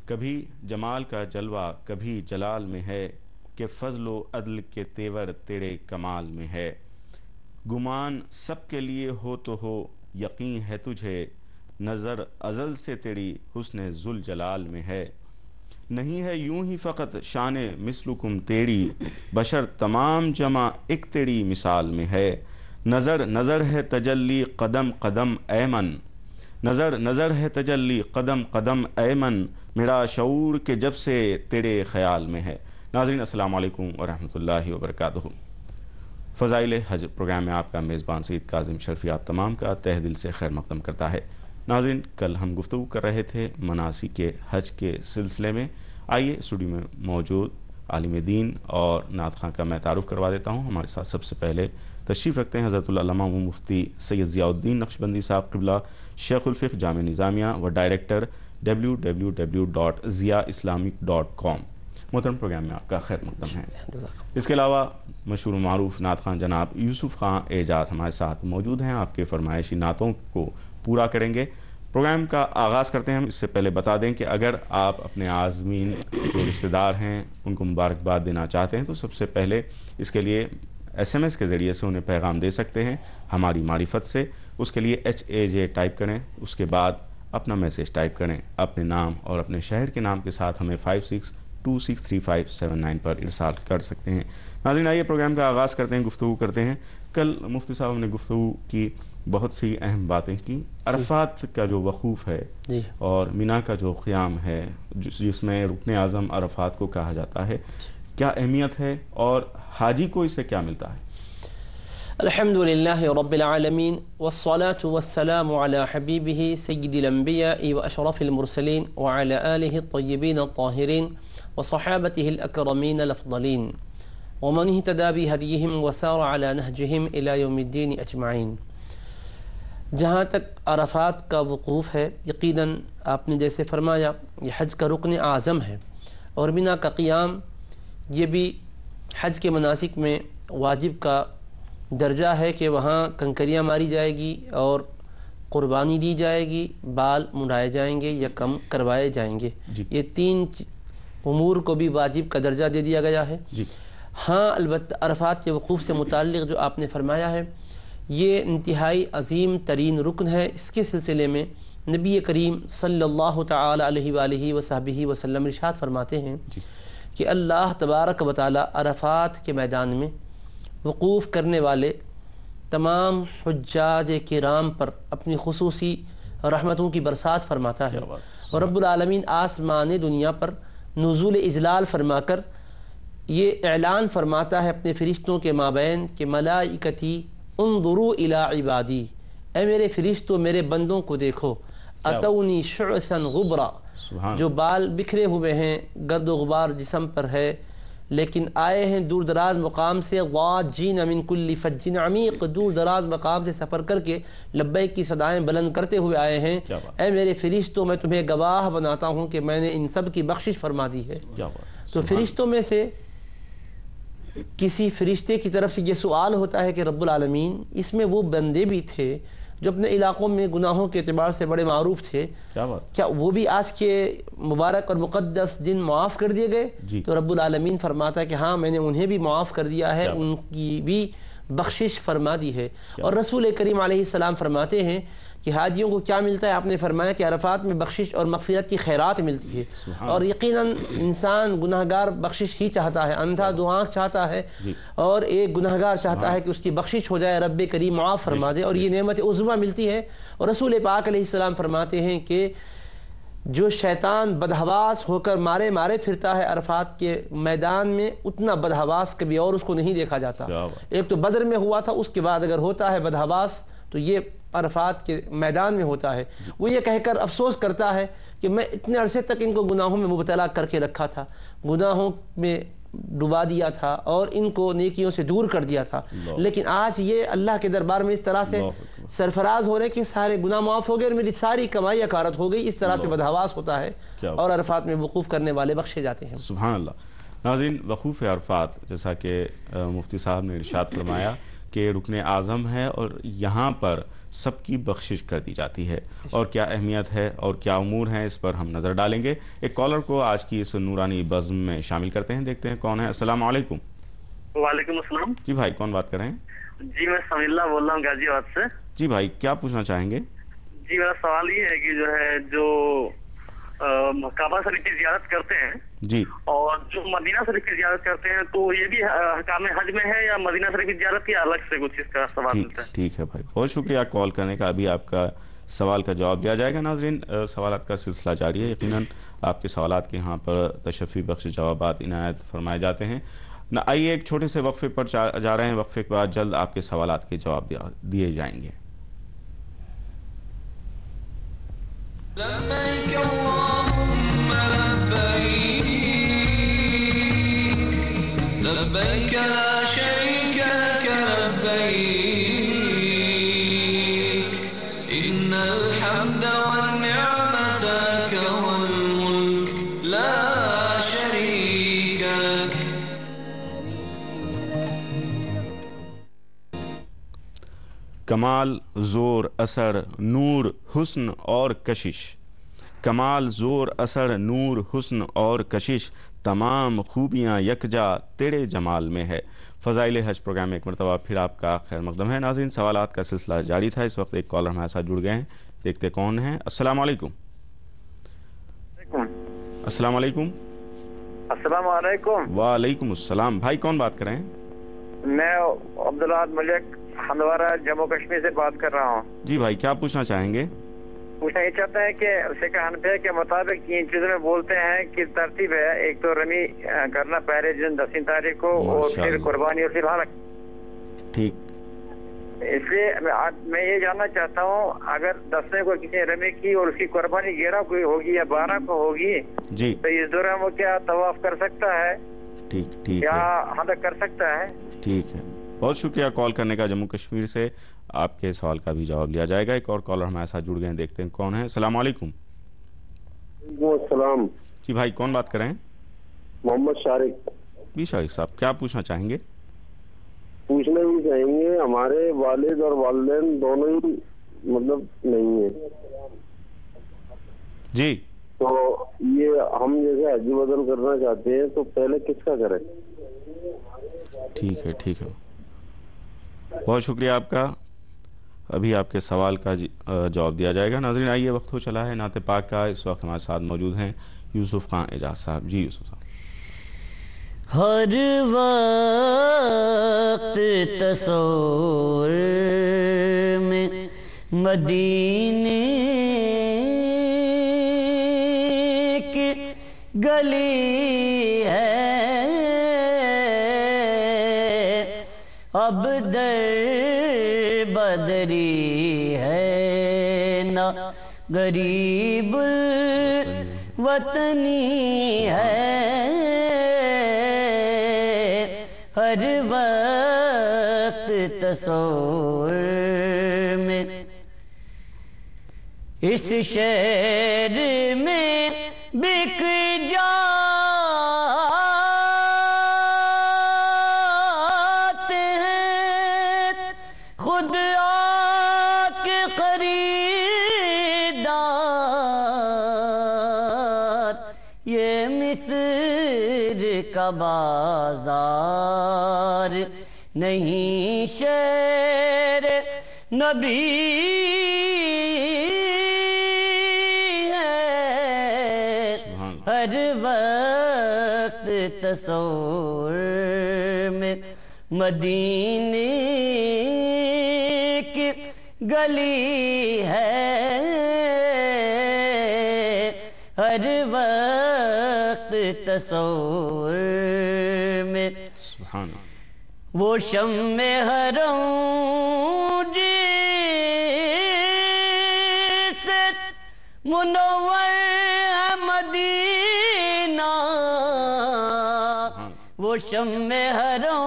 کبھی جمال کا جلوہ کبھی جلال میں ہے، کہ فضل و عدل کے تیور تیرے کمال میں ہے۔ گمان سب کے لیے ہو تو ہو، یقین ہے تجھے، نظر ازل سے تیری حسن ذوالجلال میں ہے۔ نہیں ہے یوں ہی فقط شان مثلکم تیری، بشر تمام جمع ایک تیری مثال میں ہے۔ نظر نظر ہے تجلی قدم قدم ایمن، نظر نظر ہے تجلی قدم قدم ایمن، میرا شعور کے جب سے تیرے خیال میں ہے۔ ناظرین السلام علیکم ورحمۃ اللہ وبرکاتہ۔ فضائل حج پروگرام میں آپ کا میزبان سید کاظم شرفی آپ تمام کا تہ دل سے خیر مقدم کرتا ہے۔ ناظرین کل ہم گفتگو کر رہے تھے مناسک حج کے سلسلے میں۔ آئیے اسٹوڈیو میں موجود عالم دین اور نعت خواں کا میں تعارف کروا دیتا ہوں۔ ہمارے ساتھ سب سے پہلے تشریف رکھتے ہیں حضرت العلامہ و مفتی سید ضیاء الدین نقشبندی صاحب قبلہ، شیخ الفقہ جامعہ نظامیہ و ڈائریکٹر www.ziaislamic.com۔ محترم پروگرام میں آپ کا خیر مقدم ہے۔ اس کے علاوہ مشہور و معروف نعت خواں جناب یوسف خان اعجاز ہمارے ساتھ موجود ہیں، آپ کے فرمائشی نعتوں کو پورا کریں گے۔ پروگرام کا آغاز کرتے ہیں۔ ہم اس سے پہلے بتا دیں کہ اگر آپ اپنے عازمین جو رشتہ دار ہیں ان کو مبارکباد دینا چاہتے ہیں تو سب سے پہلے اس کے لیے SMS کے ذریعے سے انہیں پیغام دے سکتے ہیں ہماری معرفت سے۔ اس کے لیے HAJ ٹائپ کریں، اس کے بعد اپنا میسیج ٹائپ کریں، اپنے نام اور اپنے شہر کے نام کے ساتھ ہمیں 56263579 پر ارسال کر سکتے ہیں۔ ناظرین آئیے پروگرام کا آغاز کرتے ہیں، گفتگو کرتے ہیں۔ کل مفتی صاحب نے گفتگو کی، بہت سی اہم باتیں کی۔ عرفات کا جو وقوف ہے اور مینا کا جو قیام ہے جس میں رکن اعظم عرفات کو کہا جاتا ہے، کیا اہمیت ہے اور حاجی کو اس سے کیا ملتا ہے؟ الحمدللہ رب العالمین والصلاة والسلام على حبیبہ سید الانبیاء واشرف المرسلین وعلى آلہ الطیبین الطاہرین وصحابتہ الاکرمین الافضلین ومن اہتدى بہدیہم وسار على نہجہم الى یوم الدین اجمعین۔ جہاں تک عرفات کا وقوف ہے، یقیناً آپ نے جیسے فرمایا یہ حج کا رکن اعظم ہے، اور مینا کا قیام یہ بھی حج کے مناسک میں واجب کا درجہ ہے کہ وہاں کنکریاں ماری جائے گی اور قربانی دی جائے گی، بال منڈائے جائیں گے یا کم کروائے جائیں گے۔ یہ تین امور کو بھی واجب کا درجہ دے دیا گیا ہے۔ ہاں البتہ عرفات کے وقوف سے متعلق جو آپ نے فرمایا ہے یہ انتہائی عظیم ترین رکن ہے۔ اس کے سلسلے میں نبی کریم صلی اللہ تعالی علیہ وآلہ وصحبہ وسلم ارشاد فرماتے ہیں کہ اللہ تبارک و تعالی عرفات کے میدان میں وقوف کرنے والے تمام حجاج کرام پر اپنی خصوصی رحمتوں کی برسات فرماتا ہے، اور رب العالمین آسمان دنیا پر نزول اجلال فرما کر یہ اعلان فرماتا ہے اپنے فرشتوں کے مابین کہ ملائکتی انظروا الی عبادی، اے میرے فرشتوں میرے بندوں کو دیکھو، اتونی شعثا غبرا، جو بال بکھرے ہوئے ہیں، گرد و غبار جسم پر ہے، لیکن آئے ہیں دور دراز مقام سے، ضاجین من کل فج عمیق، دور دراز مقام سے سفر کر کے لبیک کی صدائیں بلند کرتے ہوئے آئے ہیں۔ اے میرے فرشتوں میں تمہیں گواہ بناتا ہوں کہ میں نے ان سب کی بخشش فرما دی ہے۔ تو فرشتوں میں سے کسی فرشتے کی طرف سے یہ سوال ہوتا ہے کہ رب العالمین اس میں وہ بندے بھی تھے جو اپنے علاقوں میں گناہوں کے اعتبار سے بڑے معروف تھے، کیا وہ بھی آج کے مبارک اور مقدس دن معاف کر دیے گئے؟ تو رب العالمین فرماتا ہے کہ ہاں میں نے انہیں بھی معاف کر دیا ہے، ان کی بھی بخشش فرما دی ہے۔ اور رسول کریم علیہ السلام فرماتے ہیں کہ حاجیوں کو کیا ملتا ہے؟ آپ نے فرمایا کہ عرفات میں بخشش اور مغفرت کی خیرات ملتی ہے، اور یقیناً انسان گناہگار بخشش ہی چاہتا ہے، اندھا دو آنکھ چاہتا ہے، اور ایک گناہگار چاہتا ہے کہ اس کی بخشش ہو جائے، رب کریم معاف فرما دے، اور یہ نعمت عظمیٰ ملتی ہے۔ اور رسول پاک علیہ السلام فرماتے ہیں کہ جو شیطان بدحواس ہو کر مارے مارے پھرتا ہے عرفات کے میدان میں، اتنا بدحواس کبھی اور اس کو نہیں دیکھا جاتا۔ ایک تو بدر میں ہوا تھا، اس کے بعد اگر ہوتا ہے بدحواس تو یہ عرفات کے میدان میں ہوتا ہے۔ وہ یہ کہہ کر افسوس کرتا ہے کہ میں اتنے عرصے تک ان کو گناہوں میں مبتلا کر کے رکھا تھا، گناہوں میں ڈبا دیا تھا اور ان کو نیکیوں سے دور کر دیا تھا، لیکن آج یہ اللہ کے دربار میں اس طرح سے سرفراز ہو رہے کہ سارے گناہ معاف ہو گئے اور میری ساری کمائی اکارت ہو گئی۔ اس طرح سے بدحواس ہوتا ہے اور عرفات میں وقوف کرنے والے بخشے جاتے ہیں۔ سبحان اللہ۔ ناظرین وقوف عرفات جیسا کہ مفتی صاحب نے ارشاد فرمایا کہ رکن اعظم ہے، اور یہاں پر سب کی بخشش کر دی جاتی ہے، اور کیا اہمیت ہے اور کیا امور ہیں اس پر ہم نظر ڈالیں گے۔ ایک کالر کو آج کی اس نورانی بزم میں شامل کرتے ہیں، دیکھتے ہیں کون ہے۔ السلام علیکم۔ وعلیکم السلام جی بھائی، کون بات کر رہے ہیں؟ جی میں سمیع اللہ بول رہا ہوں غازی آباد سے۔ جی بھائی، کیا پوچھنا چاہیں گے؟ جی میرا سوال یہ ہے کہ جو ہے جو کعبہ شریف کی زیارت کرتے ہیں جی، اور جو مدینہ شریف کی زیارت کرتے ہیں تو یہ بھی احکام حج میں ہے یا مدینہ شریف کی زیارت کی الگ سے کچھ اس کا سوال ملتا ہے؟ ٹھیک ہے بھائی، بہت شکریہ کال کرنے کا۔ ابھی آپ کا سوال کا جواب دیا جائے گا۔ ناظرین، سوالات کا سلسلہ جاری ہے، یقیناً آپ کے سوالات کے یہاں پر تشفی بخش جوابات عنایت فرمائے جاتے ہیں۔ آئیے ایک چھوٹے سے وقفے پر جا رہے ہیں، وقفے کے بعد جلد آپ کے سوالات کے جواب دیے جائیں گے۔ لبيك اللهم لبيك لبيك لا شريك لك لبيك إن الحمد والنعمة لك والملك لا شريك لك۔ کمال، زور، اثر، نور، حسن اور کشش۔ کمال، زور، اثر، نور، حسن اور کشش، تمام خوبیاں یکجا تیرے جمال میں ہے۔ فضائل حج پروگرام میں ایک مرتبہ پھر آپ کا خیر مقدم ہے۔ ناظرین، سوالات کا سلسلہ جاری تھا، اس وقت ایک کالر ہمارے ساتھ جڑ گئے ہیں، دیکھتے کون ہیں۔ السلام علیکم۔ السلام علیکم۔ السلام علیکم۔ وعلیکم السلام۔ بھائی کون بات کر رہے ہیں؟ میں عبدالعاد ملک ہندوارہ جموں کشمیر سے بات کر رہا ہوں۔ جی بھائی، کیا پوچھنا چاہیں گے؟ پوچھنا یہ چاہتا ہے کہ فقہ حنفیہ کے مطابق تین چیزوں میں بولتے ہیں کہ ترتیب ہے، ایک تو رمی کرنا پہلے دن 10 تاریخ کو، اور پھر قربانی اور پھر حلق۔ ٹھیک، اس لیے میں یہ جاننا چاہتا ہوں، اگر 10ویں کو کسی نے رمی کی اور اس کی قربانی 11 کو ہوگی یا 12 کو ہوگی جی تو اس دوران وہ کیا طواف کر سکتا ہے ٹھیک یا ہے، حلق کر سکتا ہے؟ ٹھیک ہے۔ بہت شکریہ کال کرنے کا جموں کشمیر سے، آپ کے سوال کا بھی جواب لیا جائے گا۔ ایک اور کالر ہمارے ساتھ جڑ گئے ہیں، دیکھتے ہیں کون ہے۔ السلام علیکم۔ السلام جی بھائی، کون بات کر رہے ہیں؟ محمد شارق۔ جی شارق صاحب، کیا پوچھنا چاہیں گے؟ پوچھنا بھی چاہیں گے، ہمارے والد اور والدین دونوں ہی مطلب نہیں ہیں، جی تو یہ ہم جیسے حج بدل کرنا چاہتے ہیں تو پہلے کس کا کریں؟ ٹھیک ہے، ٹھیک ہے، بہت شکریہ آپ کا۔ ابھی آپ کے سوال کا جواب دیا جائے گا۔ ناظرین، آئیے، وقت ہو چلا ہے نعت پاک کا۔ اس وقت ہمارے ساتھ موجود ہیں یوسف خان اعجاز صاحب۔ جی یوسف صاحب۔ ہر وقت تصور میں مدینے کی گلی ہے، اب در بدری ہے نہ غریب الوطنی ہے، ہر وقت تصور میں اس شہر میں بک جاتے ہیں خود آ کے خریدار، یہ مصر کا بازار نہیں شہر نبی ہے، ہر وقت تصور میں مدینے کی گلی ہے، ہر وقت تصور میں سبحان اللہ۔ وہ شمع حرم جیسے منور ہے مدینہ، وہ شمع حرم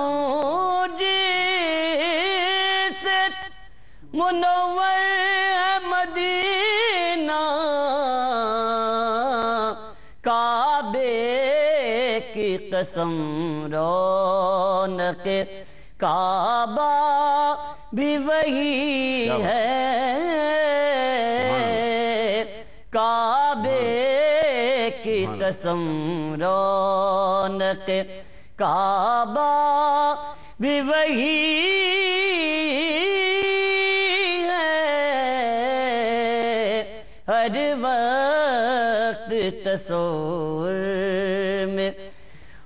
جیسے منور ہے مدینہ، کعبے کی قسم رونق کعبہ بھی وہی ہے، کعبے کی قسم رونق کعبہ بھی وہی ہے، ہر وقت تصور میں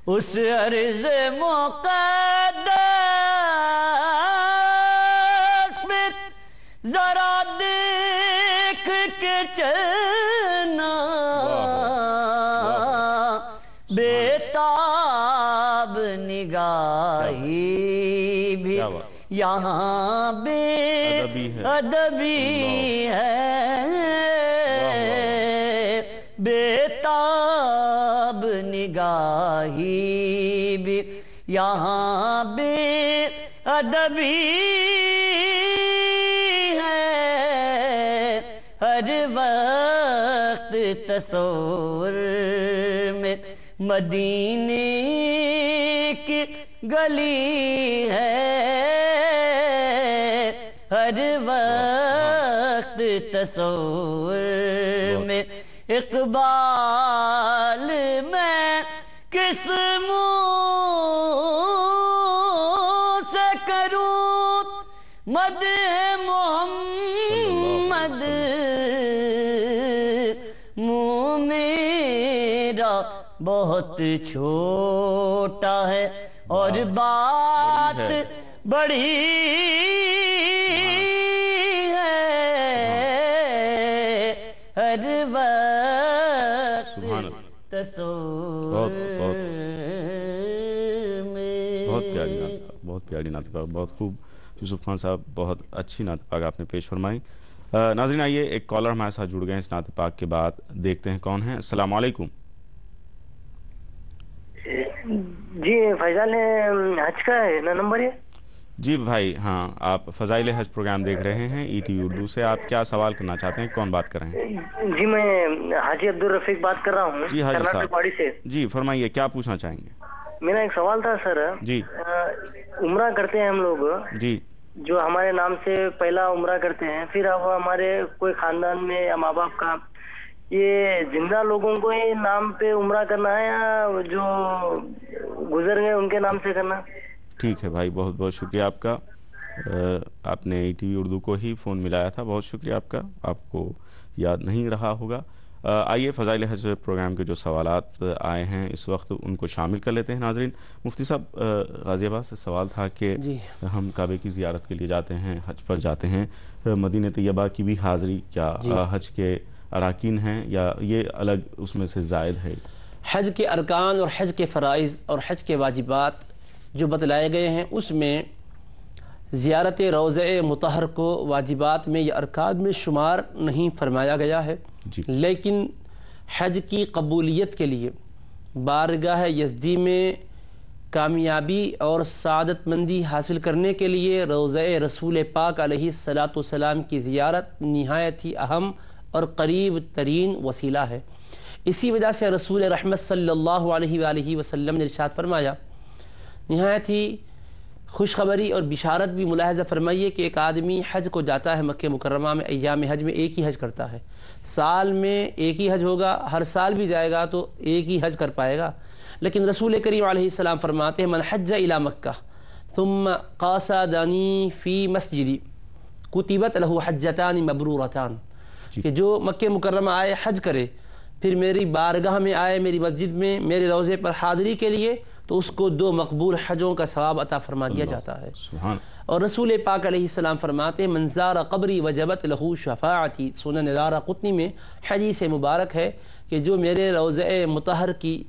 اس عرض مقدس میں ذرا دیکھ کے چلنا، بےتاب نگاہی بھی یہاں بے ادبی ہے، بےتاب نگاہی بھی یہاں بے ادبی ہے، ہر وقت تصور میں مدینے کی گلی ہے، ہر وقت تصور میں اقبال میں کس منہ سے کروں مدح محمد، منہ میرا بہت چھوٹا ہے اور بات بڑی ہے، ہر وقت تصور میں۔ بہت پیاری نعت پاک، بہت خوب یوسف خان صاحب، بہت اچھی نعت پاک آپ نے پیش فرمائی۔ ناظرین آئیے ایک کالر ہمارے ساتھ جڑ گئے ہیں اس نعت پاک کے بعد، دیکھتے ہیں کون ہیں۔ السلام علیکم۔ جی فیضان حج کا ہے نا نمبر یہ؟ جی بھائی ہاں، آپ فضائل حج پروگرام دیکھ رہے ہیں ای ٹی وی اردو سے، آپ کیا سوال کرنا چاہتے ہیں؟ کون بات کر رہے ہیں؟ جی میں حاجی عبدالرفیق بات کر رہا ہوں، جی حاجی کرناٹک پاڑی سے۔ جی فرمائیے، کیا پوچھنا چاہیں گے؟ میرا ایک سوال تھا سر، جی عمرہ کرتے ہیں ہم لوگ، جی جو ہمارے نام سے پہلا عمرہ کرتے ہیں، پھر اب ہمارے کوئی خاندان میں یا ماں باپ کا، یہ زندہ لوگوں کو ہی نام پہ عمرہ کرنا ہے یا جو گزر گئے ان کے نام سے کرنا؟ ٹھیک ہے بھائی، بہت بہت شکریہ آپ کا، آپ نے ای ٹی وی اردو کو ہی فون ملایا تھا، بہت شکریہ آپ کا، آپ کو یاد نہیں رہا ہوگا۔ آئیے فضائل حج پروگرام کے جو سوالات آئے ہیں اس وقت ان کو شامل کر لیتے ہیں۔ ناظرین، مفتی صاحب غازی آباد سے سوال تھا کہ ہم کعبے کی زیارت کے لیے جاتے ہیں، حج پر جاتے ہیں، مدینہ طیبہ کی بھی حاضری کیا حج کے اراکین ہیں یا یہ الگ اس میں سے زائد ہے؟ حج کے ارکان اور حج کے فرائض اور حج کے واجبات جو بتلائے گئے ہیں اس میں زیارت روضہ مطہر کو واجبات میں یا ارکان میں شمار نہیں فرمایا گیا ہے، لیکن حج کی قبولیت کے لیے بارگاہ یزدی میں کامیابی اور سعادت مندی حاصل کرنے کے لیے روضہ رسول پاک علیہ السلام کی زیارت نہایت ہی اہم اور قریب ترین وسیلہ ہے۔ اسی وجہ سے رسول رحمت صلی اللہ علیہ وآلہ وسلم نے ارشاد فرمایا، نہایت ہی خوشخبری اور بشارت بھی ملاحظہ فرمائیے کہ ایک آدمی حج کو جاتا ہے مکہ مکرمہ میں، ایام حج میں ایک ہی حج کرتا ہے، سال میں ایک ہی حج ہوگا، ہر سال بھی جائے گا تو ایک ہی حج کر پائے گا، لیکن رسول کریم علیہ السلام فرماتے ہیں من حج الی مکہ ثم قاصدنی فی مسجدی کتبت لہ حجتان مبرورتان، کہ جو مکہ مکرمہ آئے حج کرے پھر میری بارگاہ میں آئے، میری مسجد میں میرے روضے پر حاضری کے لیے، تو اس کو 2 مقبول حجوں کا ثواب عطا فرما دیا جاتا ہے۔ اور رسول پاک علیہ السلام فرماتے ہیں من زار قبری وجبت لہ شفاعتی، سنن دارقطنی میں حدیث مبارک ہے کہ جو میرے روضہ مطہر کی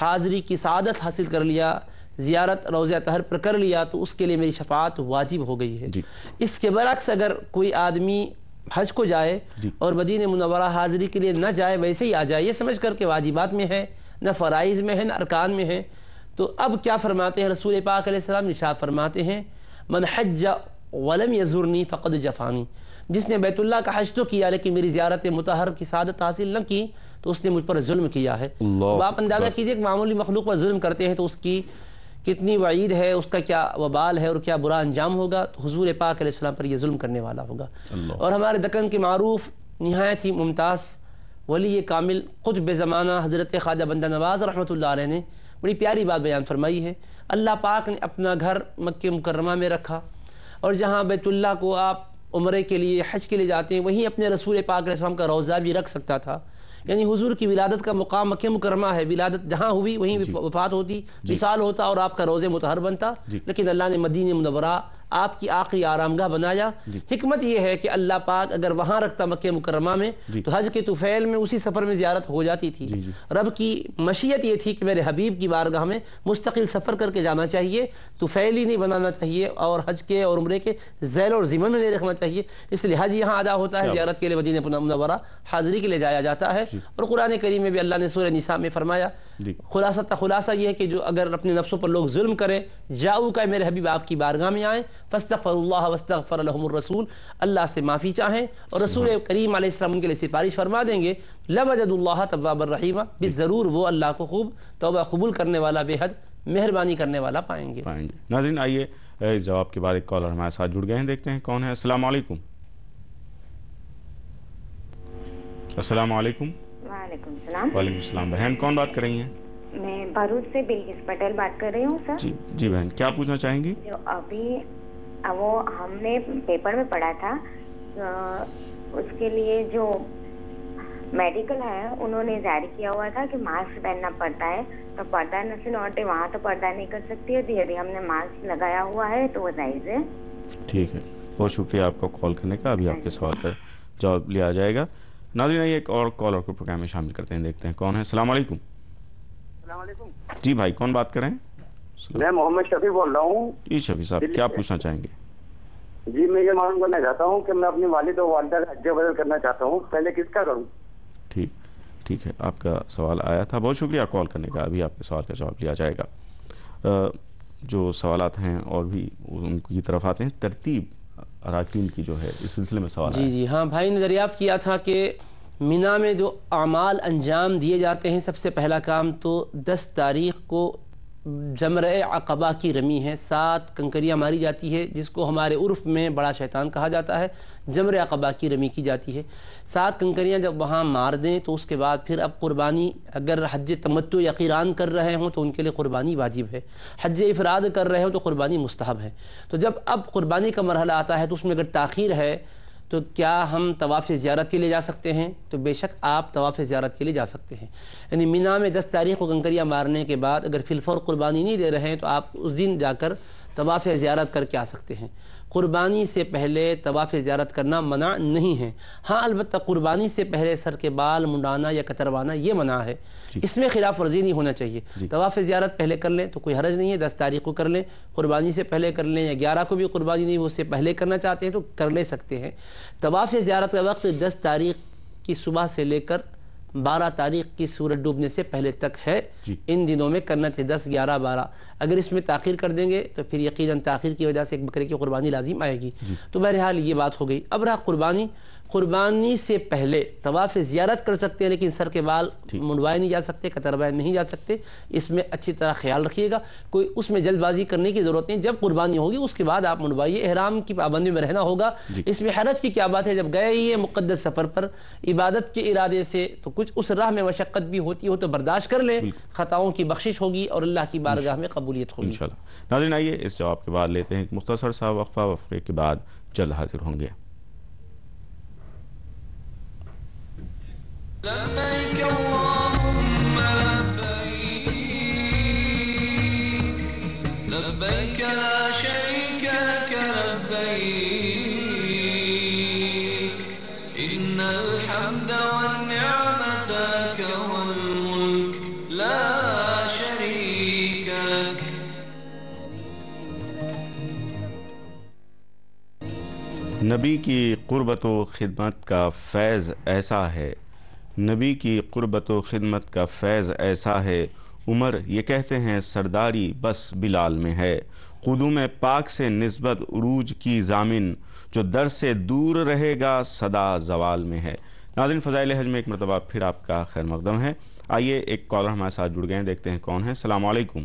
حاضری کی سعادت حاصل کر لیا، زیارت روضہ طاہر پر کر لیا، تو اس کے لیے میری شفاعت واجب ہو گئی ہے۔ اس کے برعکس اگر کوئی آدمی حج کو جائے اور مدینہ منورہ حاضری کے لیے نہ جائے، ویسے ہی آ جائے، یہ سمجھ کر کہ واجبات میں ہے، نہ فرائض میں ہے، نہ ارکان میں ہے، تو اب کیا فرماتے ہیں رسول پاک علیہ السلام؟ ارشاد فرماتے ہیں من حج ولم یزرنی فقد جفانی، جس نے بیت اللہ کا حج تو کیا لیکن میری زیارت مطہر کی سعادت حاصل نہ کی تو اس نے مجھ پر ظلم کیا ہے۔ اب آپ اندازہ کیجئے کہ معمولی مخلوق پر ظلم کرتے ہیں تو اس کی کتنی وعید ہے، اس کا کیا وبال ہے اور کیا برا انجام ہوگا، تو حضور پاک علیہ السلام پر یہ ظلم کرنے والا ہوگا۔ اور ہمارے دکن کے معروف نہایت ہی ممتاز ولی کامل قطب زمانہ حضرت خواجہ بندہ نواز رحمۃ اللہ علیہ نے بڑی پیاری بات بیان فرمائی ہے۔ اللہ پاک نے اپنا گھر مکہ مکرمہ میں رکھا، اور جہاں بیت اللہ کو آپ عمرے کے لیے حج کے لیے جاتے ہیں وہیں اپنے رسول پاک علیہ السلام کا روضہ بھی رکھ سکتا تھا۔ یعنی حضور کی ولادت کا مقام مکہ مکرمہ ہے، ولادت جہاں ہوئی وہیں وفات ہوتی، وصال ہوتا اور آپ کا روضہ مطہر بنتا، لیکن اللہ نے مدینہ منورہ آپ کی آخری آرامگاہ بنایا۔ حکمت یہ ہے کہ اللہ پاک اگر وہاں رکھتا مکہ مکرمہ میں تو حج کے طفیل میں اسی سفر میں زیارت ہو جاتی تھی۔ رب کی مشیت یہ تھی کہ میرے حبیب کی بارگاہ میں مستقل سفر کر کے جانا چاہیے، طفیل ہی نہیں بنانا چاہیے، اور حج کے اور عمرے کے ذیل اور ضمن میں نہیں رکھنا چاہیے۔ اس لیے حج یہاں ادا ہوتا ہے، زیارت کے لیے مدینہ منورہ حاضری کے لیے جایا جاتا ہے۔ اور قرآن کریم میں بھی اللہ نے سورہ نساء میں فرمایا، خلاصہ یہ ہے کہ جو اگر اپنے نفسوں پر لوگ ظلم کریں، جاؤ کا میرے حبیب آپ کی بارگاہ میں آئیں، فاستغفر اللہ واستغفر لهم الرسول، اللہ سے معافی چاہیں اور رسول کریم علیہ السلام ان کے لیے سفارش فرما دیں گے، لوجدوا اللہ توابا رحیما، بس ضرور وہ اللہ کو خوب توبہ قبول کرنے والا، بے حد مہربانی کرنے والا پائیں گے۔ ناظرین آئیے اس جواب کے بعد ایک کالر ہمارے ساتھ جڑ گئے ہیں، دیکھتے ہیں کون ہے۔ السلام علیکم۔ السلام علیکم۔ وعلیکم السلام۔ وعلیکم السلام۔ بہن کون بات کر رہی ہیں؟ میں بھروچ سے بلکس پٹیل بات کر رہی ہوں سر۔ جی بہن کیا پوچھنا چاہیں گی؟ جو ابھی وہ ہم نے پیپر میں پڑھا تھا، اس کے لیے جو میڈیکل ہے انہوں نے جاری کیا ہوا تھا کہ ماسک پہننا پڑتا ہے، تو پردہ نشین عورتیں وہاں تو پردہ نہیں کر سکتی ہے، یدی ہم نے ماسک لگایا ہوا ہے تو وہ جائز ہے۔ ٹھیک ہے، بہت شکریہ آپ کا کال کرنے کا، ابھی آپ کے سوال کا جواب لیا جائے گا۔ ناظرین آئیے ایک اور کالر کو پروگرام میں شامل کرتے ہیں، دیکھتے ہیں کون ہے۔ السلام علیکم۔ السلام علیکم۔ جی بھائی کون بات کریں؟ میں محمد شفیع بول رہا ہوں۔ جی شفیع صاحب کیا پوچھنا چاہیں گے؟ جی میں یہ معلوم کرنا چاہتا ہوں کہ میں اپنی والد و والدہ کا حج بدل کرنا چاہتا ہوں، پہلے کس کا کروں؟ ٹھیک ہے، آپ کا سوال آیا تھا، بہت شکریہ کال کرنے کا، ابھی آپ کے سوال کا جواب لیا جائے گا۔ جو سوالات ہیں اور بھی ان کی طرف آتے ہیں، ترتیب اراکین کی جو ہے اس سلسلے میں سوال آیا۔ جی ہاں، بھائی نے دریافت کیا تھا کہ مینا میں جو اعمال انجام دیے جاتے ہیں، سب سے پہلا کام تو 10 تاریخ کو جمرہ عقبہ کی رمی ہے، 7 کنکریاں ماری جاتی ہے، جس کو ہمارے عرف میں بڑا شیطان کہا جاتا ہے، جمرہ عقبہ کی رمی کی جاتی ہے۔ 7 کنکریاں جب وہاں مار دیں تو اس کے بعد پھر اب قربانی، اگر حج تمتع یا قران کر رہے ہوں تو ان کے لیے قربانی واجب ہے، حج افراد کر رہے ہوں تو قربانی مستحب ہے۔ تو جب اب قربانی کا مرحلہ آتا ہے تو اس میں اگر تاخیر ہے تو کیا ہم طواف زیارت کے لیے جا سکتے ہیں؟ تو بے شک آپ طواف زیارت کے لیے جا سکتے ہیں۔ یعنی مینا میں 10 تاریخ کو کنکریاں مارنے کے بعد اگر فی الفور قربانی نہیں دے رہے ہیں تو آپ اس دن جا کر طواف زیارت کر کے آ سکتے ہیں۔ قربانی سے پہلے طواف زیارت کرنا منع نہیں ہے، ہاں البتہ قربانی سے پہلے سر کے بال منڈانا یا کتروانا یہ منع ہے، اس میں خلاف ورزی نہیں ہونا چاہیے۔ طواف زیارت پہلے کر لیں تو کوئی حرج نہیں ہے، 10 تاریخ کو کر لیں، قربانی سے پہلے کر لیں، یا 11 کو بھی قربانی نہیں، وہ اس سے پہلے کرنا چاہتے ہیں تو کر لے سکتے ہیں۔ طواف زیارت کا وقت 10 تاریخ کی صبح سے لے کر 12 تاریخ کی سورج ڈوبنے سے پہلے تک ہے، ان دنوں میں کرنا چاہیے، 10، 11، 12۔ اگر اس میں تاخیر کر دیں گے تو پھر یقیناً تاخیر کی وجہ سے ایک بکرے کی قربانی لازم آئے گی۔ تو بہرحال یہ بات ہو گئی۔ اب رہا قربانی سے پہلے طواف زیارت کر سکتے ہیں، لیکن سر کے بال منڈوائے نہیں جا سکتے، کتروائے نہیں جا سکتے، اس میں اچھی طرح خیال رکھیے گا، کوئی اس میں جلد بازی کرنے کی ضرورت نہیں۔ جب قربانی ہوگی اس کے بعد آپ منڈوائیے، احرام کی پابندی میں رہنا ہوگا، اس میں حرج کی کیا بات ہے، جب گئے یہ مقدس سفر پر عبادت کے ارادے سے تو کچھ اس راہ میں مشقت بھی ہوتی ہو تو برداشت کر لیں، خطاؤں کی بخشش ہوگی اور اللہ کی بارگاہ میں قبولیت ہوگی انشاءاللہ۔ ناظرین آئیے اس جواب کے بعد لیتے ہیں ایک مختصر سا وقفہ، وقفے کے بعد جلد حاضر ہوں گے۔ لبيك اللهم لبيك لبيك لا شريك لك لبيك إن الحمد والنعمة لك والملك لا شريك لك۔ نبی کی قربت و خدمت کا فیض ایسا ہے، نبی کی قربت و خدمت کا فیض ایسا ہے، عمر یہ کہتے ہیں سرداری بس بلال میں ہے، قدوم پاک سے نسبت عروج کی ضامن، جو در سے دور رہے گا صدا زوال میں ہے۔ ناظرین فضائل حج میں ایک مرتبہ پھر آپ کا خیر مقدم ہے۔ آئیے ایک کالر ہمارے ساتھ جڑ گئے ہیں، دیکھتے ہیں کون ہے۔ السلام علیکم۔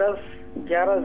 10-11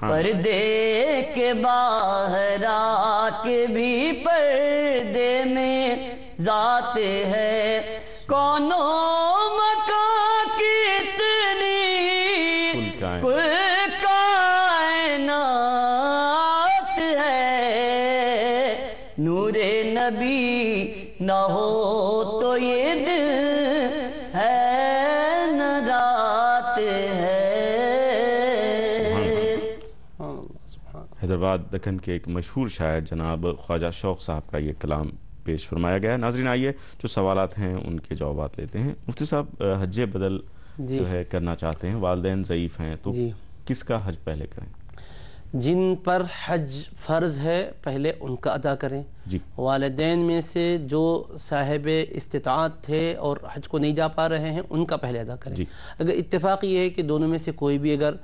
پردے کے باہر آ کے بھی پردے میں ذات ہے، کون و مکان کی اتنی کل کائنات ہے، نور نبی نہ ہو تو یہ دل ہے نہ رات ہے۔ حیدرآباد دکن کے ایک مشہور شاعر جناب خواجہ شوق صاحب کا یہ کلام پیش فرمایا گیا ہے۔ ناظرین آئیے جو سوالات ہیں ان کے جوابات لیتے ہیں۔ مفتی صاحب حج بدل جو ہے کرنا چاہتے ہیں، والدین ضعیف ہیں تو کس کا حج پہلے کریں؟ جن پر حج فرض ہے پہلے ان کا ادا کریں۔ والدین میں سے جو صاحب استطاعت تھے اور حج کو نہیں جا پا رہے ہیں ان کا پہلے ادا کریں۔ اگر اتفاق یہ ہے کہ دونوں میں سے کوئی بھی اگر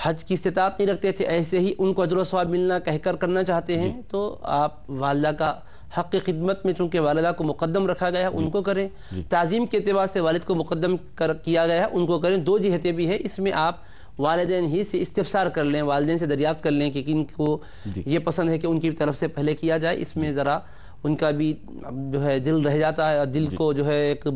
حج کی استطاعت نہیں رکھتے تھے، ایسے ہی ان کو اجر و ثواب ملنا کہہ کر کرنا چاہتے ہیں تو آپ والدہ کا حق خدمت میں چونکہ والدہ کو مقدم رکھا گیا ہے ان کو کریں، تعظیم کے اعتبار سے والد کو مقدم کیا گیا ہے ان کو کریں۔ دو جہتیں بھی ہیں، اس میں آپ والدین ہی سے استفسار کر لیں، والدین سے دریافت کر لیں کہ کن کو یہ پسند ہے کہ ان کی طرف سے پہلے کیا جائے۔ اس میں ذرا ان کا بھی جو ہے دل رہ جاتا ہے، دل کو جو ہے ایک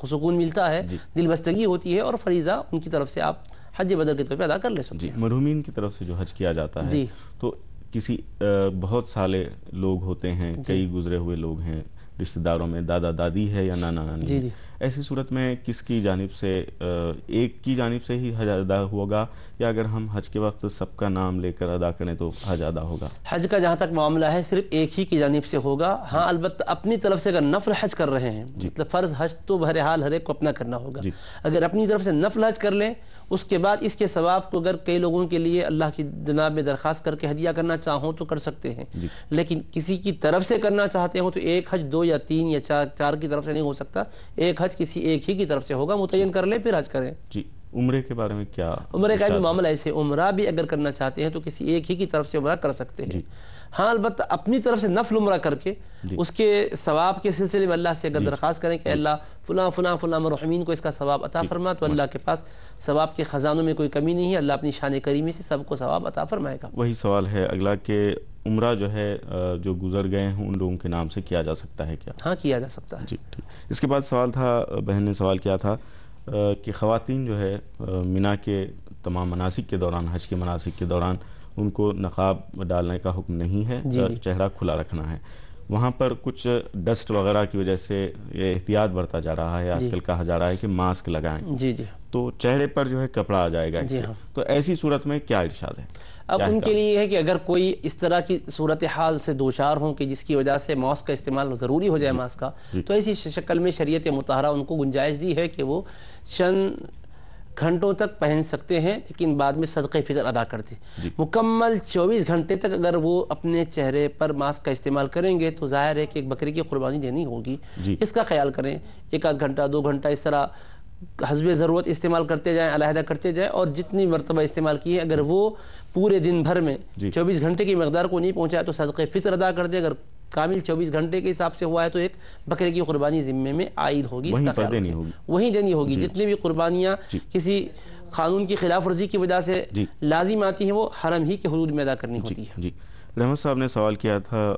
سکون ملتا ہے، دل بستگی ہوتی ہے، اور فریضہ ان کی طرف سے آپ حج بدل کے طور پہ ادا کر لے سکتے ہیں۔ مرحومین کی طرف سے جو حج کیا جاتا ہے تو کسی بہت سالے لوگ ہوتے ہیں، کئی گزرے ہوئے لوگ ہیں رشتہ داروں میں، دادا دادی ہے یا نانا نانی ہے، ایسی صورت میں کس کی جانب سے ایک کی جانب سے ہی حج ادا ہوگا یا اگر ہم حج کے وقت سب کا نام لے کر ادا کریں تو حج ادا ہوگا؟ حج کا جہاں تک معاملہ ہے صرف ایک ہی کی جانب سے ہوگا۔ ہاں البتہ اپنی طرف سے اگر نفل حج کر رہے ہیں، مطلب فرض حج تو بہرحال ہر ایک کو اپنا کرنا ہوگا، اگر اپنی طرف سے نفل حج کر لیں اس کے بعد اس کے ثواب کو اگر کئی لوگوں کے لیے اللہ کی جناب میں درخواست کر کے ہدیہ کرنا چاہوں تو کر سکتے ہیں، لیکن کسی کی طرف سے کرنا چاہتے ہوں تو ایک حج دو یا تین یا چار کی طرف سے نہیں ہو سکتا، ایک حج کسی ایک ہی کی طرف سے ہوگا، متعین کر لیں پھر حج کریں۔ جی عمرے کے بارے میں کیا؟ عمرے کا بھی معاملہ ایسے، عمرہ بھی اگر کرنا چاہتے ہیں تو کسی ایک ہی کی طرف سے عمرہ کر سکتے ہیں۔ ہاں البتہ اپنی طرف سے نفل عمرہ کر کے اس کے ثواب کے سلسلے میں اللہ سے اگر درخواست کریں کہ اللہ فلاں فلاں فلاں مرحومین کو اس کا ثواب عطا فرما، تو اللہ کے پاس ثواب کے خزانوں میں کوئی کمی نہیں ہے، اللہ اپنی شان کریمی سے سب کو ثواب عطا فرمائے گا۔ وہی سوال ہے اگلا کہ عمرہ جو ہے جو گزر گئے ہیں ان لوگوں کے نام سے کیا جا سکتا ہے کیا؟ ہاں کیا جا سکتا ہے۔ جی ٹھیک۔ اس کے بعد سوال تھا، بہن نے سوال کیا تھا کہ خواتین جو ہے مینا کے تمام مناسک کے دوران، حج کے مناسک کے دوران ان کو نقاب ڈالنے کا حکم نہیں ہے، چہرہ کھلا رکھنا ہے۔ وہاں پر کچھ ڈسٹ وغیرہ کی وجہ سے یہ احتیاط برتا جا رہا ہے، آج کل کہا جا رہا ہے کہ ماسک لگائیں، تو چہرے پر جو ہے کپڑا آ جائے گا اس سے، تو ایسی صورت میں کیا ارشاد ہے؟ اب ان کے لیے یہ ہے کہ اگر کوئی اس طرح کی صورتحال سے دوچار ہوں کہ جس کی وجہ سے ماسک کا استعمال ضروری ہو جائے ماسک کا، تو ایسی شکل میں شریعت مطہرہ ان کو گنجائش دی ہے کہ وہ چند گھنٹوں تک پہن سکتے ہیں، لیکن بعد میں صدقہ فطر ادا کرتے ہیں۔ مکمل 24 گھنٹے تک اگر وہ اپنے چہرے پر ماسک کا استعمال کریں گے تو ظاہر ہے کہ ایک بکری کی قربانی دینی ہوگی، اس کا خیال کریں، ایک آدھ گھنٹہ 2 گھنٹہ اس طرح حسب ضرورت استعمال کرتے جائیں، علیحدہ کرتے جائیں، اور جتنی مرتبہ استعمال کیے اگر وہ پورے دن بھر میں 24 گھنٹے کی مقدار کو نہیں پہنچایا تو صدقہ فطر ادا کر دے، اگر کامل 24 گھنٹے کے حساب سے ہوا ہے تو ایک بکرے کی قربانی ذمے میں عائد ہوگی، اس کا خیال رکھیں، وہیں دینی ہوگی۔ جتنی بھی قربانیاں کسی قانون کی خلاف ورزی کی وجہ سے لازم آتی ہیں وہ حرم ہی کے حدود میں ادا کرنی ہوتی ہے۔ جی رحمت صاحب نے سوال کیا تھا،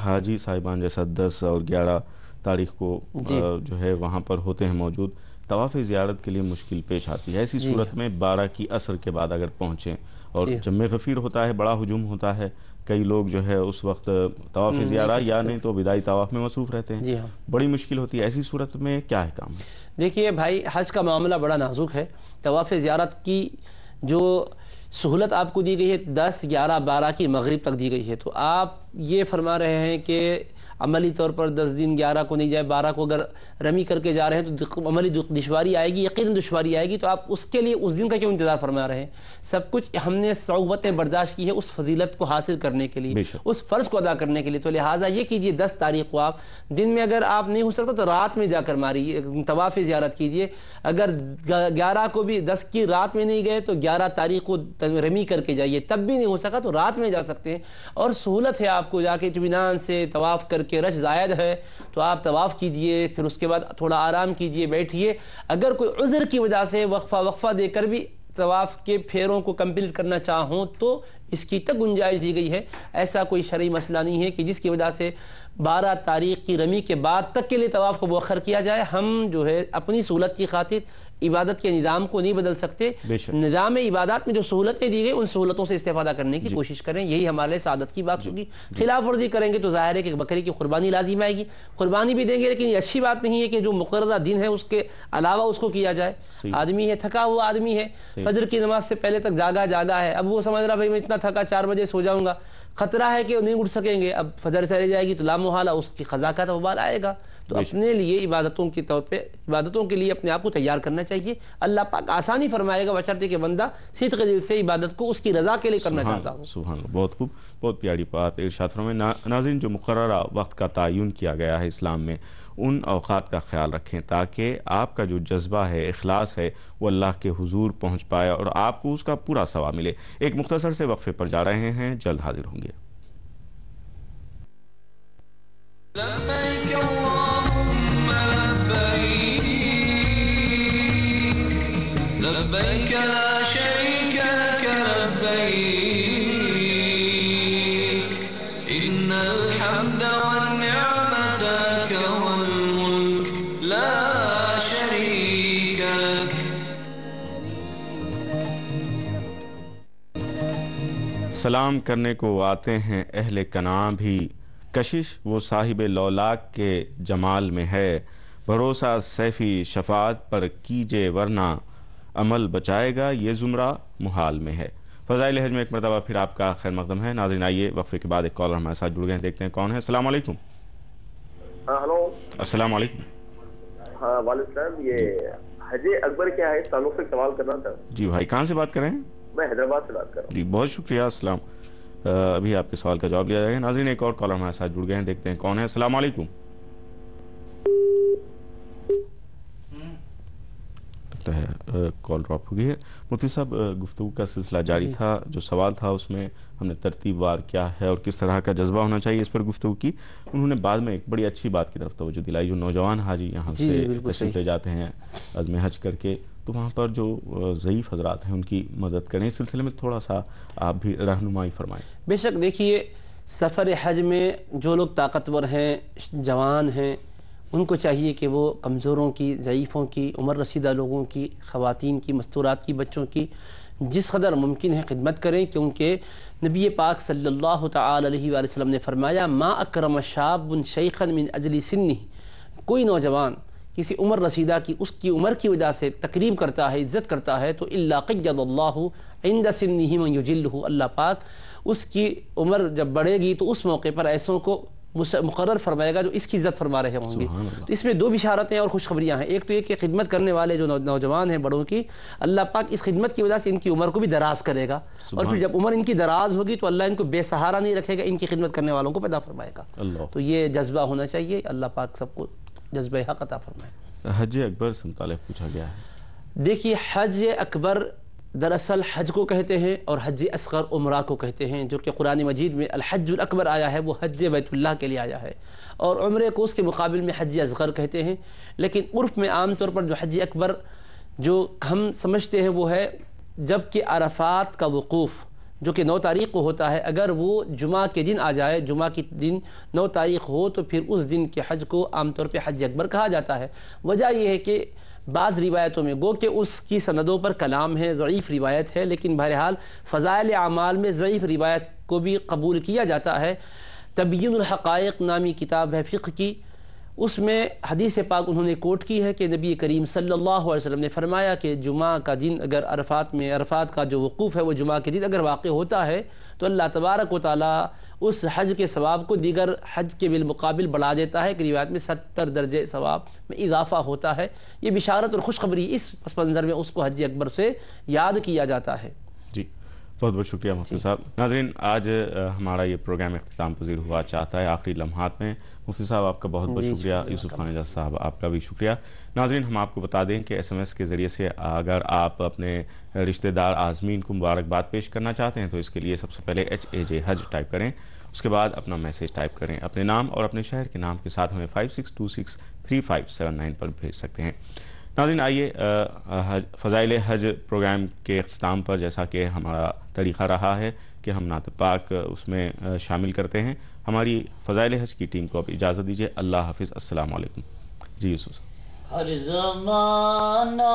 حاجی صاحبان جیسا 10 اور 11 تاریخ کو جو ہے وہاں پر ہوتے ہیں موجود، طواف زیارت کے لیے مشکل پیش آتی ہے، ایسی صورت میں 12 کی عصر کے بعد اگر پہنچیں اور جمع غفیر ہوتا ہے، بڑا ہجوم ہوتا ہے، کئی لوگ جو ہے اس وقت طواف زیارہ یا نہیں تو بدائی طواف میں مصروف رہتے ہیں، بڑی مشکل ہوتی ہے، ایسی صورت میں کیا ہے کام؟ دیکھیے بھائی، حج کا معاملہ بڑا نازک ہے، طواف زیارت کی جو سہولت آپ کو دی گئی ہے 10 11 12 کی مغرب تک دی گئی ہے، تو آپ یہ فرما رہے ہیں کہ عملی طور پر 10 دن 11 کو نہیں جائے، 12 کو اگر رمی کر کے جا رہے ہیں تو عملی دشواری آئے گی، یقیناً دشواری آئے گی، تو آپ اس کے لیے اس دن کا کیوں انتظار فرما رہے ہیں؟ سب کچھ ہم نے صعوبتیں برداشت کی ہے اس فضیلت کو حاصل کرنے کے لیے، اس فرض کو ادا کرنے کے لیے، تو لہٰذا یہ کیجئے 10 تاریخ کو آپ دن میں اگر آپ نہیں ہو سکتا تو رات میں جا کر ماریے، طواف زیارت کیجئے، اگر 11 کو بھی 10 کی رات میں نہیں گئے تو 11 تاریخ کو رمی کر کے جائیے، تب بھی نہیں ہو سکا تو رات میں جا سکتے ہیں، اور سہولت ہے آپ کو جا کے اطمینان سے طواف کر کے، رش زائد ہے تو آپ طواف کیجئے، پھر اس کے بعد تھوڑا آرام کیجئے، بیٹھیے، اگر کوئی عذر کی وجہ سے وقفہ دے کر بھی طواف کے پھیروں کو کمپلیٹ کرنا چاہوں تو اس کی تک گنجائش دی گئی ہے. ایسا کوئی شرعی مسئلہ نہیں ہے کہ جس کی وجہ سے 12 تاریخ کی رمی کے بعد تک کے لیے طواف کو مؤخر کیا جائے. ہم جو ہے اپنی سہولت کی خاطر عبادت کے نظام کو نہیں بدل سکتے. نظام عبادات میں جو سہولتیں دی گئی ان سہولتوں سے استفادہ کرنے کی کوشش کریں, یہی ہمارے لیے سعادت کی بات ہوگی. خلاف ورزی کریں گے تو ظاہر ہے کہ بکری کی قربانی لازم آئے گی. قربانی بھی دیں گے لیکن یہ اچھی بات نہیں ہے کہ جو مقررہ دن ہے اس کے علاوہ اس کو کیا جائے. آدمی ہے, تھکا ہوا آدمی ہے, فجر کی نماز سے پہلے تک جاگا ہے, اب وہ سمجھ رہا بھائی میں اتنا تھکا 4 بجے سو جاؤں گا, خطرہ ہے کہ نہیں اٹھ سکیں گے. اب فجر چلی جائے گی تو لامحالہ اس کی قضا کا وبال آئے گا. تو اپنے لیے عبادتوں کے طور پہ عبادتوں کے لیے اپنے آپ کو تیار کرنا چاہیے. اللہ پاک آسانی فرمائے گا بشرطے کہ بندہ صدق دل سے عبادت کو اس کی رضا کے لیے کرنا چاہتا ہوں. سبحان اللہ, بہت خوب, بہت پیاری بات ارشاد فرمائے. ناظرین, جو مقررہ وقت کا تعین کیا گیا ہے اسلام میں, ان اوقات کا خیال رکھیں تاکہ آپ کا جو جذبہ ہے, اخلاص ہے, وہ اللہ کے حضور پہنچ پائے اور آپ کو اس کا پورا ثواب ملے. ایک مختصر سے وقفے پر جا رہے ہیں, جلد حاضر ہوں گے. لبیک اللہم لبیک, لبیک لا شریک لک لبیک, ان الحمد والنعمت لک والملک لا شریک لک. سلام کرنے کو آتے ہیں اہل کنعان بھی, کشش وہ صاحب لولاک کے جمال میں ہے. بھروسہ سیفی شفاعت پر کیجے ورنہ عمل بچائے گا یہ زمرہ محال میں ہے. فضائل حج میں ایک مرتبہ پھر آپ کا خیر مقدم ہے. ناظرین, آئیے وقفے کے بعد ایک کالر ہمارے ساتھ جڑ گئے ہیں, دیکھتے ہیں کون ہے. السلام علیکم. ہلو, السلام علیکم. ہاں والد صاحب, یہ حج اکبر کیا ہے, اس تعلق سے سوال کرنا تھا. جی بھائی, کہاں سے بات کر رہے ہیں؟ میں حیدرآباد سے بات کر رہا ہوں. جی بہت شکریہ. السلام, ابھی آپ کے سوال کا جواب لیا جائے گا. ناظرین, ایک اور کالر ہمارے ساتھ جڑ گئے ہیں, دیکھتے ہیں کون ہے. السلام علیکم. لگتا ہے کال ڈراپ ہو گئی ہے. مفتی صاحب, گفتگو کا سلسلہ جاری تھا. جو سوال تھا اس میں ہم نے ترتیب وار کیا ہے اور کس طرح کا جذبہ ہونا چاہیے اس پر گفتگو کی. انہوں نے بعد میں ایک بڑی اچھی بات کی طرف توجہ دلائی. جو نوجوان حاجی یہاں سے تشریف لے جاتے ہیں عزم حج کر کے, تو وہاں پر جو ضعیف حضرات ہیں ان کی مدد کریں. اس سلسلے میں تھوڑا سا آپ بھی رہنمائی فرمائیں. بے شک, دیکھیے سفر حج میں جو لوگ طاقتور ہیں, جوان ہیں, ان کو چاہیے کہ وہ کمزوروں کی, ضعیفوں کی, عمر رسیدہ لوگوں کی, خواتین کی, مستورات کی, بچوں کی جس قدر ممکن ہے خدمت کریں, کیونکہ نبی پاک صلی اللہ تعالی علیہ وآلہ وسلم نے فرمایا ما اکرم شاب شیخا من اجل سنہ, کوئی نوجوان کسی عمر رسیدہ کی اس کی عمر کی وجہ سے تکریم کرتا ہے, عزت کرتا ہے, تو الا قید اللہ عند سنہ من یجلہ, اللہ پاک اس کی عمر جب بڑھے گی تو اس موقع پر ایسوں کو مقرر فرمائے گا جو اس کی عزت فرما رہے ہوں گے. تو اس میں 2 بشارتیں اور خوشخبریاں ہیں. ایک تو یہ کہ خدمت کرنے والے جو نوجوان ہیں بڑوں کی, اللہ پاک اس خدمت کی وجہ سے ان کی عمر کو بھی دراز کرے گا, اور پھر جب عمر ان کی دراز ہوگی تو اللہ ان کو بے سہارا نہیں رکھے گا, ان کی خدمت کرنے والوں کو پیدا فرمائے گا. تو یہ جذبہ ہونا چاہیے. اللہ پاک سب کو جذبہ حق عطا فرمائے. حج اکبر سے متعلق پوچھا گیا ہے. دیکھیے حج اکبر دراصل حج کو کہتے ہیں اور حج اصغر عمرہ کو کہتے ہیں, جو کہ قرآن مجید میں الحج الاکبر آیا ہے وہ حج بیت اللہ کے لیے آیا ہے, اور عمرے کو اس کے مقابل میں حج اصغر کہتے ہیں. لیکن عرف میں عام طور پر جو حج اکبر جو ہم سمجھتے ہیں وہ ہے جب کہ عرفات کا وقوف جو کہ 9 تاریخ کو ہوتا ہے, اگر وہ جمعہ کے دن آ جائے, جمعہ کے دن 9 تاریخ ہو, تو پھر اس دن کے حج کو عام طور پہ حج اکبر کہا جاتا ہے. وجہ یہ ہے کہ بعض روایتوں میں گو کہ اس کی سندوں پر کلام ہے, ضعیف روایت ہے, لیکن بہرحال فضائل اعمال میں ضعیف روایت کو بھی قبول کیا جاتا ہے. تبیین الحقائق نامی کتاب ہے فقہ کی, اس میں حدیث پاک انہوں نے کوٹ کی ہے کہ نبی کریم صلی اللہ علیہ وسلم نے فرمایا کہ جمعہ کا دن اگر عرفات کا جو وقوف ہے وہ جمعہ کے دن اگر واقع ہوتا ہے تو اللہ تبارک و تعالیٰ اس حج کے ثواب کو دیگر حج کے بالمقابل بڑھا دیتا ہے. کہ روایت میں 70 درجے ثواب میں اضافہ ہوتا ہے. یہ بشارت اور خوشخبری اس پس منظر میں اس کو حج اکبر سے یاد کیا جاتا ہے. جی بہت بہت شکریہ مفتی صاحب. ناظرین, آج ہمارا یہ پروگرام اختتام پذیر ہوا چاہتا ہے آخری لمحات میں. مفتی صاحب آپ کا بہت بہت شکریہ. یوسف خان اعجاز صاحب آپ کا بھی شکریہ. ناظرین, ہم آپ کو بتا دیں کہ SMS کے ذریعے سے اگر آپ اپنے رشتہ دار عازمین کو مبارکباد پیش کرنا چاہتے ہیں تو اس کے لیے سب سے پہلے HAJ حج ٹائپ کریں, اس کے بعد اپنا میسیج ٹائپ کریں, اپنے نام اور اپنے شہر کے نام کے ساتھ ہمیں 56263579 پر بھیج سکتے ہیں. ناظرین آئیے فضائل حج پروگرام کے اختتام پر جیسا کہ ہمارا طریقہ رہا ہے کہ ہم نعت پاک اس میں شامل کرتے ہیں، ہماری فضائل حج کی ٹیم کو اب اجازت دیجیے۔ اللہ حافظ، السلام علیکم۔ جی یوسف صاحب۔ ہر زمانہ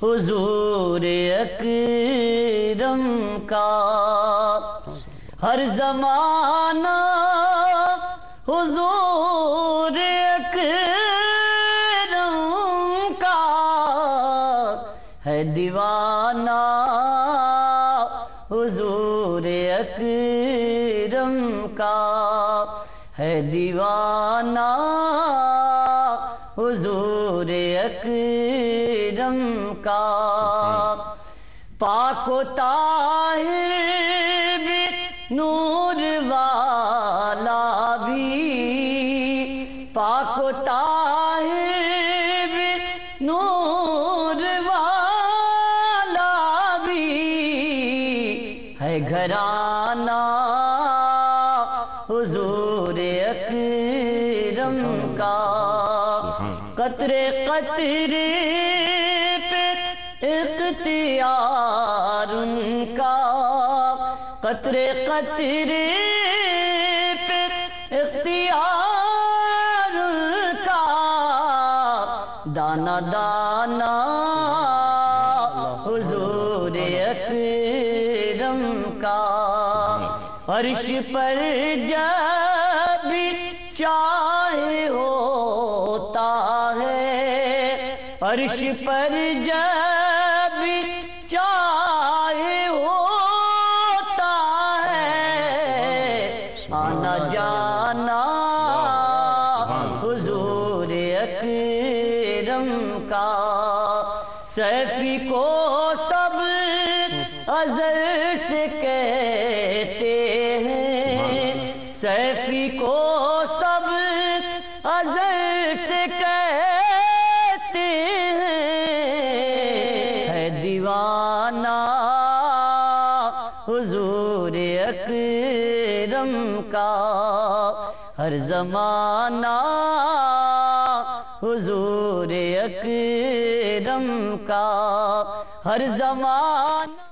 حضور اکرم کا، ہر زمانہ حضور اکرم کا ہے دیوانہ، حضور اکرم کا ہے دیوانہ، حضور اکرم کا۔ پاک و طاہر بھی نور والا بھی، پاک و طاہر بھی نور والا بھی ہے گھرانہ، حضور اکرم کا۔ قطرے قطرے پہ اختیار ان کا، قطرے قطرے پہ اختیار ان کا، دانا دانا حضور اکرم کا۔ عرش پر جب بھی چاہے ہوتا ہے، عرش پر جب بھی چاہے ہوتا ہے، آنا جانا حضور اکرم کا۔ سیفی کو سب ازل سے کہتے ہیں، سیفی کو سب ازل سے کہتے ہیں، ہے دیوانہ حضور اکرم کا۔ ہر زمانہ حضور اکرم کا، ہر زمانہ